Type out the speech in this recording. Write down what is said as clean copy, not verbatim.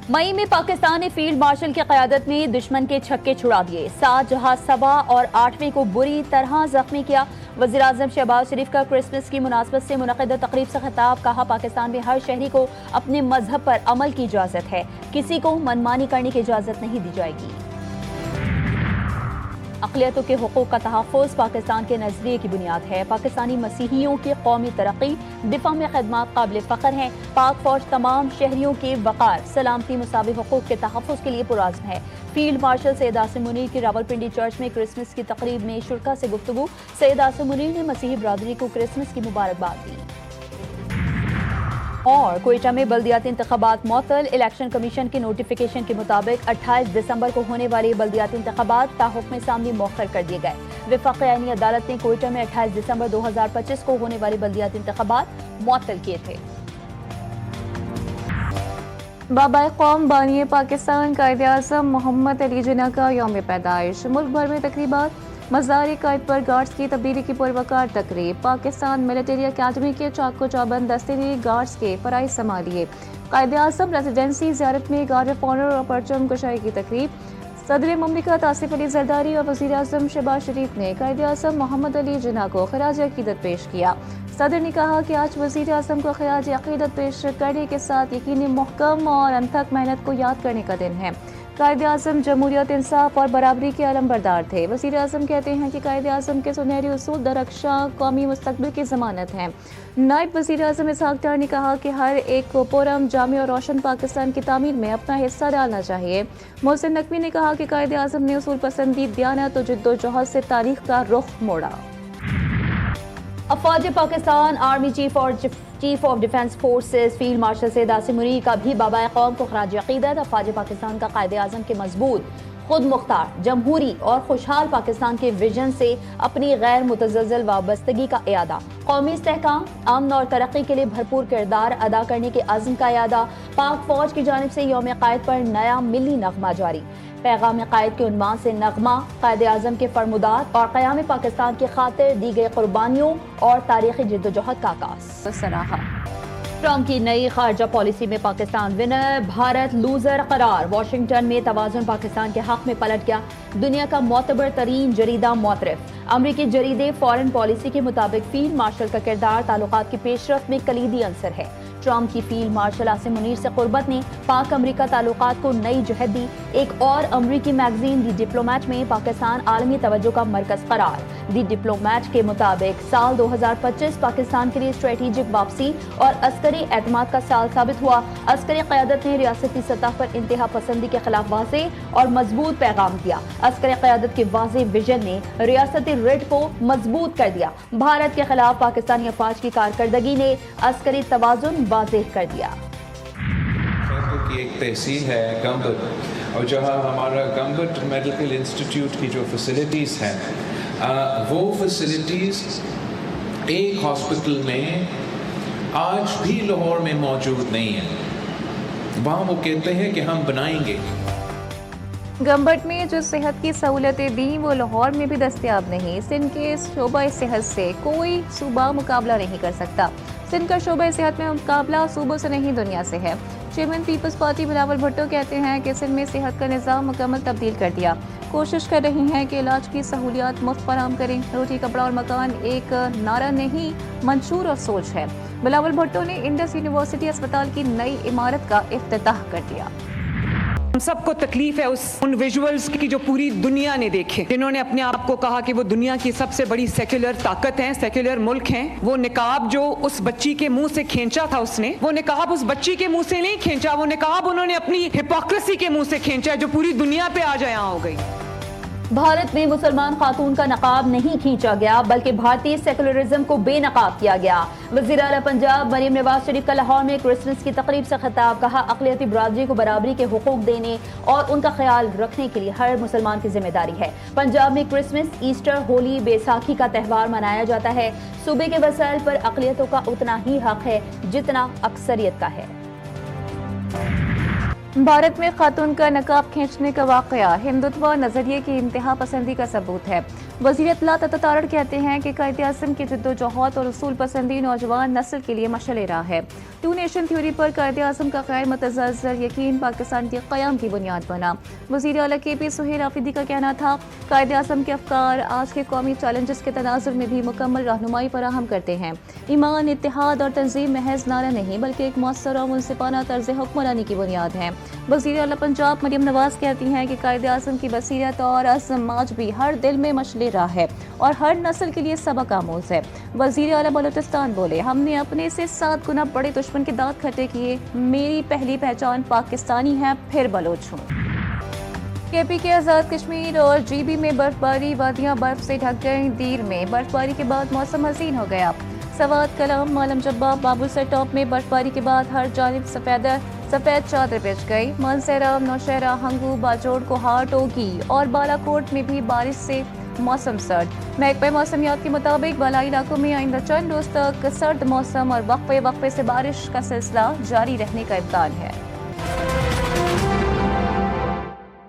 मई में पाकिस्तान ने field marshal की क़यादत में दुश्मन के छक्के छुड़ा दिए। 7 जहाज सबा और 8वें को बुरी तरह जख्मी किया। वज़ीर-ए-आज़म शहबाज शरीफ का क्रिसमस की मुनासबत से मुनक़िदा तक़रीब से खिताब। कहा, पाकिस्तान में हर शहरी को अपने मजहब पर अमल की इजाज़त है, किसी को मनमानी करने की इजाज़त नहीं दी जाएगी। अक़लियतों के हुकूक़ का तहफ़्फ़ुज़ पाकिस्तान के नज़रिए की बुनियाद है। पाकिस्तानी मसीहियों की कौमी तरक्की, दिफ़ा में ख़िदमत काबिल फ़ख्र हैं। पाक फ़ौज तमाम शहरियों के वक़ार, सलामती, मुसावी हुकूक़ के तहफ़्फ़ुज़ के लिए पुरअज़्म है। फील्ड मार्शल सैयद आसिम मुनीर की रावलपिंडी चर्च में क्रिसमस की तक़रीब में शुरका से गुफ्तगू। सैयद आसिम मुनीर ने मसीही बरादरी को क्रिसमस की मुबारकबाद दी। और कोयटा में बल्दियाती इंतख़ाबात मुअत्तल। इलेक्शन कमीशन के नोटिफिकेशन के मुताबिक 28 दिसंबर को होने वाले बल्दियाती इंतख़ाबात ताहुक्म सामने मौखर कर दिए गए। वफ़ाक़ी आईनी अदालत ने कोयटा में 28 दिसंबर 2025 को होने वाले बल्दियाती इंतख़ाबात मुअत्तल किए थे। बाबा कौम बानी पाकिस्तान कायदे-ए-आज़म मोहम्मद अली जिन्ना का यौम पैदाइश। मुल्क भर में तकरीबात। मज़ार कायद पर गार्ड्स की तब्दीली की पुरवकार तकरीब। पाकिस्तान मिलिट्री अकादमी के चाको चौबंद दस्ते ने गार्ड्स के फ़राइज़ संभालिए। कायदे-ए-आज़म रेजिडेंसी ज़ियारत में गार्ड ऑफ ऑनर और परचम कुशाई की तकरीब। सदर मुमलिकत आसिफ अली जरदारी और वज़ीर-ए-आज़म शहबाज शरीफ ने कायदे-ए-आज़म मोहम्मद अली जिन्ना को खराज अक़ीदत पेश किया। सदर ने कहा कि आज वज़ीर-ए-आज़म को खराज अक़ीदत पेश करने के साथ यकीनी महकम और अनथक मेहनत को याद करने का दिन है। कायदे-ए-आज़म जमहूरियत, इंसाफ और बराबरी के अलमबरदार थे। वज़ीर-ए-आज़म कहते हैं कि कायदे-ए-आज़म के सुनहरे उसूल दरख्शां कौमी मुस्तक़बिल की ज़मानत हैं। नायब वज़ीर-ए-आज़म इसहाक़ डार ने कहा कि हर एक को पुरअमन, जामे और रोशन पाकिस्तान की तामीर में अपना हिस्सा डालना चाहिए। मोहसिन नकवी ने कहा कि कायदे-ए-आज़म ने उसूल पसंदी, दियानत और जिद्दोजहद से तारीख़ का रुख मोड़ा। अफ़वाज Pakistan army chief of defence forces field marshal Syed Asim Munir का भी बाबा कौम को खराज अक़ीदत। अफ़वाज पाकिस्तान का कायदे-ए-आज़म के मजबूत, खुद मुख्तार, जमहूरी और खुशहाल पाकिस्तान के विजन से अपनी गैर मुतज़्ज़ल वाबस्तगी का इयादा, कौमी इस्तेहकाम, अमन और तरक्की के लिए भरपूर किरदार अदा करने के अज़्म का इयादा। पाक फ़ौज की जानिब से यौम कायद पर नया मिली नग़मा जारी। पैगाम कायद के उन्वान से नग़मा, कायदे-ए-आज़म के फरमुदात और क़याम पाकिस्तान की खातिर दी गई कुर्बानियों और तारीख़ी जिद्दोजहद का आगाज़ सराहा। ट्रंप की नई खारजा पॉलिसी में पाकिस्तान विनर, भारत लूजर करार। वाशिंगटन में तवाज़ुन पाकिस्तान के हक में पलट गया। दुनिया का मोतबर तरीन जरीदा मोतरफ अमरीकी जरीदे फॉरेन पॉलिसी के मुताबिक फील्ड मार्शल का किरदार ताल्लुकात की पेशरफ में कलीदी अंसर है। ट्रंप की फील्ड मार्शल आसिम मुनीर से कुर्बत ने पाक अमरीका ताल्लुकात को नई जहत दी। एक और अमरीकी मैगजीन दी डिप्लोमेट में पाकिस्तान आलमी तवज्जो का मरकज करार। दी डिप्लोमेट के मुताबिक साल 2025 पाकिस्तान के लिए स्ट्रेटेजिक वापसी और अस्करी एतमाद का साल साबित हुआ। अस्करी क़यादत ने रियासती सतह पर इंतहा पसंदी के खिलाफ वाज़े और मजबूत पैगाम दिया। अस्करी क़यादत के वाज़े विजन ने रियासती रिट को मजबूत कर दिया। भारत के खिलाफ पाकिस्तानी अफवाज की कारकर्दगी ने अस्करी तवाज़ुन वाज़ेह कर दिया। की एक तहसील है गंबट, और जहाँ हमारा गंबट मेडिकल इंस्टीट्यूट की जो फैसिलिटीज़ हैं, वो फैसिलिटीज़ एक हॉस्पिटल में आज भी लाहौर में मौजूद नहीं है। वहाँ वो कहते हैं कि हम बनाएंगे। गंबट में जो सेहत की सहूलतें दी वो लाहौर में भी दस्तयाब नहीं। सिंध के शोबा सेहत से कोई सूबा मुकाबला नहीं कर सकता। सिंध का शोबा सेहत में मुकाबला सूबों से नहीं, दुनिया से है। चेयरमैन पीपल्स पार्टी बिलावल भुट्टो कहते हैं कि सिंध में सेहत का निज़ाम मुकम्मल तब्दील कर दिया। कोशिश कर रही हैं कि इलाज की सहूलियात मुफ्त फराहम करें। रोटी, कपड़ा और मकान एक नारा नहीं, मंशूर और सोच है। बिलावल भुट्टो ने इंडस यूनिवर्सिटी अस्पताल की नई इमारत का इफ्तिताह कर दिया। हम सबको तकलीफ है उन विजुअल्स की जो पूरी दुनिया ने देखे, जिन्होंने अपने आप को कहा कि वो दुनिया की सबसे बड़ी सेक्युलर ताकत हैं, सेक्युलर मुल्क हैं। वो निकाब जो उस बच्ची के मुंह से खींचा था, उसने वो निकाब उस बच्ची के मुंह से नहीं खींचा, वो निकाब उन्होंने अपनी हिपोक्रेसी के मुंह से खींचा, जो पूरी दुनिया पे आज आया हो गई। भारत में मुसलमान खातून का नकाब नहीं खींचा गया, बल्कि भारतीय सेकुलरिज्म को बेनकाब किया गया। वज़ीर आला पंजाब मरीम नवाज शरीफ का लाहौर में क्रिसमस की तकरीब से खिताब। कहा, अक़लियती बरादरी को बराबरी के हुकूक देने और उनका ख्याल रखने के लिए हर मुसलमान की जिम्मेदारी है। पंजाब में क्रिसमस, ईस्टर, होली, बैसाखी का त्यौहार मनाया जाता है। सूबे के वसाइल पर अक़लियतों का उतना ही हक है जितना अक्सरियत का है। भारत में खातून का नकाब खींचने का वाक़या हिंदुत्व नजरिए की इंतहा पसंदी का सबूत है। वज़ीर इत्तलात अता तारड़ कहते हैं कि कायद-ए-आज़म की जिद्दोजहद और उसूल पसंदी नौजवान नस्ल के लिए मशअल राह है। टू नेशन थ्योरी पर कायद-ए-आज़म का क़याम मुतज़लज़ल यकीन पाकिस्तान के क़याम की बुनियाद बना। वज़ीर आला के.पी. सुहेल आफरीदी का कहना था, कायद-ए-आज़म के अफ़कार आज के कौमी चैलेंजेस के तनाज़ुर में भी मुकम्मल रहनुमाई फराहम करते हैं। ईमान, इत्तेहाद और तंज़ीम महज नारा नहीं बल्कि एक मौसर और मुनसिफ़ाना तर्ज़ हुक्मरानी की बुनियाद है। वज़ीर आला पंजाब मरियम नवाज़ कहती हैं कि कायद-ए-आज़म की बसीरत और अज़्म आज भी हर दिल में मशअल राह है और हर नस्ल के लिए सबक आमूज़ है। वज़ीर आला बलूचिस्तान बोले, हमने अपने से 7 गुना बड़े दुश्मन के दांत खट्टे किए। मेरी पहली पहचान पाकिस्तानी है, फिर बलोच हूँ। के.पी. के आज़ाद कश्मीर और GB में बर्फबारी, वादियाँ बर्फ से ढक गईं। दीर में बर्फबारी के बाद मौसम हसीन हो गया। सवात, कलाम, मालम जब्बा, बाबूसर टॉप में बर्फबारी के बाद हर जानिब सफ़ेद चादर बिछ गई। मानसरा, नौशहरा, हंगू, बाजोड़, कोहाट, टोगी और बालाकोट में भी बारिश से मौसम सर्द। महकमा मौसमियात के मुताबिक बालाई इलाकों में आइंदा चंद रोज तक सर्द मौसम और वक्फे से बारिश का सिलसिला जारी रहने का इम्कान है।